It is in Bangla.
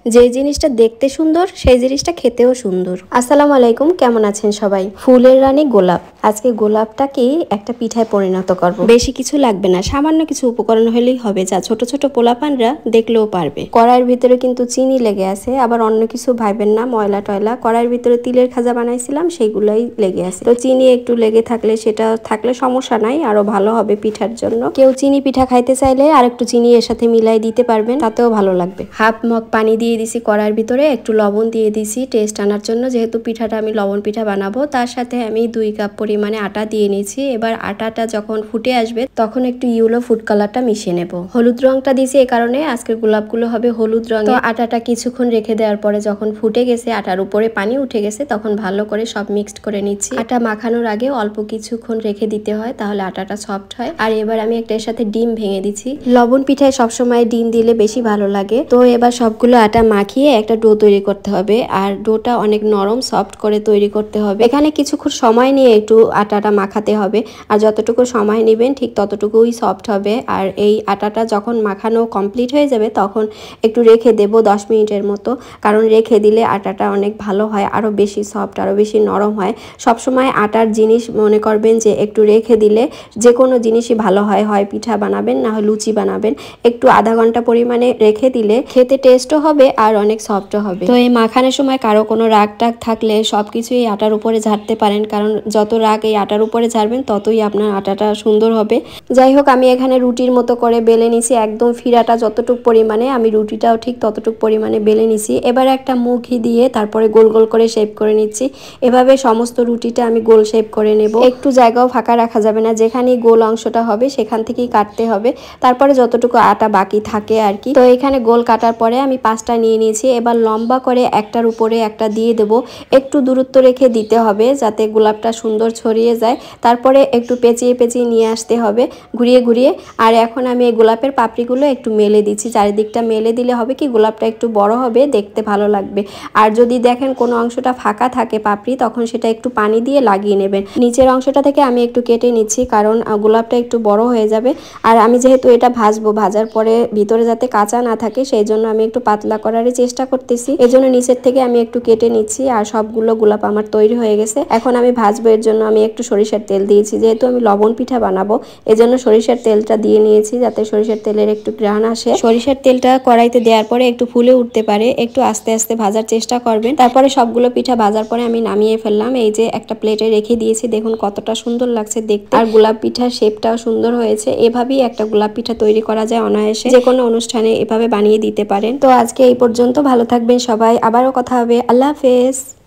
যে জিনিসটা দেখতে সুন্দর সেই জিনিসটা খেতেও সুন্দর। আসসালামু আলাইকুম, কেমন আছেন সবাই? ফুলের রানী গোলাপ। আজকে গোলাপটাকে একটা পিঠায় পরিণত করব। বেশি কিছু লাগবে না, সামান্য কিছু উপকরণ হলেই হবে, যা ছোট ছোট পোলাপানরা দেখলেও পারবে। কড়াইয়ের ভিতরে কিন্তু চিনি লেগে আছে, আবার অন্য কিছু ভাইবেন না, ময়লা টয়লা। কড়াইয়ের ভিতরে তিলের খাজা বানাইছিলাম, সেইগুলোই লেগে আছে। তো চিনি একটু লেগে থাকলে, সেটা থাকলে সমস্যা নাই, আরো ভালো হবে পিঠার জন্য। কেউ চিনি পিঠা খাইতে চাইলে আর একটু চিনি এর সাথে মিলাই দিতে পারবেন, তাতেও ভালো লাগবে। হাফ মগ পানি দিয়ে দিছি কড়াইয়ের ভিতরে, একটু লবণ দিয়ে দিছি টেস্ট আনার জন্য, যেহেতু পিঠাটা আমি লবণ পিঠা বানাবো। তার সাথে আমি 2 কাপ পরিমাণে আটা দিয়ে নিয়েছি। এবার আটাটা যখন ফুটে আসবে তখন একটু ইয়েলো ফুড কালারটা মিশিয়ে নেব। হলুদ রংটা দিছি এই কারণে, আজকের গোলাপগুলো হবে হলুদ রঙে। তো আটাটা কিছুক্ষণ রেখে দেওয়ার পরে যখন ফুটে গেছে, আটার উপরে পানি উঠে গেছে, তখন ভালো করে সব মিক্সড করে নিচ্ছি। আটা মাখানোর আগে অল্প কিছুক্ষণ রেখে দিতে হয়, তাহলে আটাটা সফট হয়। আর এবার আমি একটা এর সাথে ডিম ভেঙে দিচ্ছি। লবণ পিঠায় সবসময় ডিম দিলে বেশি ভালো লাগে। তো এবার সবগুলো আটা মাখিয়ে একটা ডো তৈরি করতে হবে, আর ডোটা অনেক নরম সফট করে তৈরি করতে হবে। এখানে কিছুক্ষণ সময় নিয়ে একটু আটাটা মাখাতে হবে, আর যতটুকু সময় নেবেন ঠিক ততটুকুই সফট হবে। আর এই আটাটা যখন মাখানো কমপ্লিট হয়ে যাবে তখন একটু রেখে দেব 10 মিনিটের মতো, কারণ রেখে দিলে আটাটা অনেক ভালো হয়, আরো বেশি সফট, আরো বেশি নরম হয়। সবসময় আটার জিনিস মনে করবেন যে একটু রেখে দিলে যে কোনো জিনিসই ভালো হয়, হয় পিঠা বানাবেন না হয় লুচি বানাবেন, একটু আধা ঘন্টা পরিমাণে রেখে দিলে খেতে টেস্টও হবে আর অনেক সফটও হবে। তো এই মাখানোর সময় কারো কোনো রাগ টাগ থাকলে সবকিছুই আটার উপরে ঝাড়তে পারেন, কারণ যত রাগ এই আটার উপরে ঝাড়বেন ততই আপনার আটাটা সুন্দর হবে। যাই হোক, আমি এখানে রুটির মতো করে বেলে নিছি, একদম ফিরাটা যতটুক পরিমাণে, আমি রুটিটাও ঠিক ততটুক পরিমাণে বেলে নিছি। এবার একটা মুখি দিয়ে তারপরে গোল গোল করে শেপ করে নিচ্ছি। এভাবে সমস্ত রুটিটা আমি গোল শেপ করে নেব। একটু জায়গাও ফাঁকা রাখা যাবে না, যেখানেই গোল অংশটা হবে সেখান থেকেই কাটতে হবে। তারপরে যতটুকু আটা বাকি থাকে আর কি। তো এখানে গোল কাটার পরে আমি 5টা নিয়ে নিয়েছি। এবার লম্বা করে একটার উপরে একটা দিয়ে দেব। একটু দূরত্ব রেখে দিতে হবে যাতে গোলাপটা সুন্দর ছড়িয়ে যায়। তারপরে একটু পেঁচিয়ে পেঁচিয়ে নিয়ে আসতে হবে ঘুরিয়ে ঘুরিয়ে। আর এখন আমি এই গোলাপের পাপড়িগুলো একটু মেলে দিচ্ছি, চারিদিকটা মেলে দিলে হবে কি গোলাপটা একটু বড় হবে, দেখতে ভালো লাগবে। আর যদি দেখেন কোনো অংশটা ফাঁকা থাকে পাপড়ি, তখন সেটা একটু পানি দিয়ে লাগিয়ে নেবেন। নিচের অংশটা থেকে আমি একটু কেটে নিচ্ছি, কারণ গোলাপটা একটু বড় হয়ে যাবে। আর আমি যেহেতু এটা ভাজবো, ভাজার পরে ভিতরে যাতে কাঁচা না থাকে সেই জন্য আমি একটু পাতলা করারই চেষ্টা করতেছি। এজন্য নিচের থেকে আমি একটু কেটে নিচ্ছি। আর সবগুলো গোলাপ আমার তৈরি হয়ে গেছে। এখন আমি ভাজবো, এর জন্য আমি একটু সরিষার তেল দিয়েছি, যেহেতু আমি লবণ পিঠা বানাবো এজন্য সরিষার তেলটা দিয়ে নিয়েছি, যাতে সরিষার তেলের একটু ঘ্রাণ আসে। সরিষার তেলটা কড়াইতে দেওয়ার পরে একটু ফুলে উঠতে পারে, একটু আস্তে আস্তে ভাজার চেষ্টা করবেন। তারপরে সবগুলো পিঠা ভাজার পরে আমি নামিয়ে ফেললাম। এই যে একটা প্লেটে রেখে দিয়েছি, দেখুন কতটা সুন্দর লাগছে দেখতে, আর গোলাপ পিঠার শেপটাও সুন্দর হয়েছে। এভাবেই একটা গোলাপ পিঠা তৈরি করা যায় অনায়াসে, যে কোনো অনুষ্ঠানে এভাবে বানিয়ে দিতে পারেন। তো আজকে এই পর্যন্ত, ভালো থাকবেন সবাই, আবারও কথা হবে, আল্লাহ হাফেজ।